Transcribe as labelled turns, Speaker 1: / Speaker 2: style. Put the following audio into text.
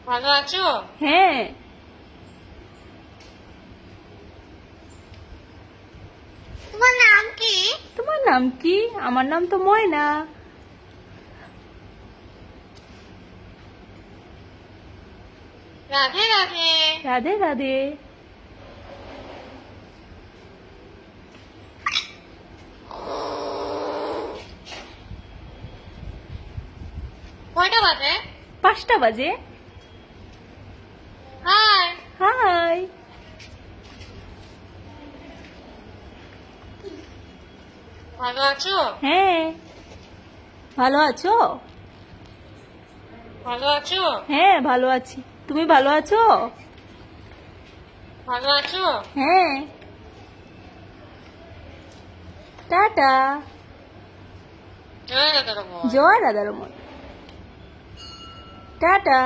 Speaker 1: ভালো আছো?
Speaker 2: হ্যাঁ।
Speaker 1: তোমার নাম কি?
Speaker 2: তোমার নাম কি? আমার নাম তো ময়না।
Speaker 1: রাধে রাধে।
Speaker 2: রাধে রাধে।
Speaker 1: কয়টা বাজে?
Speaker 2: 5টা বাজে।
Speaker 1: হাই।
Speaker 2: হাই।
Speaker 1: ভালো আছো?
Speaker 2: হ্যাঁ। ভালো আছো?
Speaker 1: ভালো আছো?
Speaker 2: হ্যাঁ ভালো আছি। তুমি ভালো আছো?
Speaker 1: ভালো আছো?
Speaker 2: হ্যাঁ। টাটা।
Speaker 1: জয় রাধা রমন।
Speaker 2: জয় রাধা রমন। টাটা।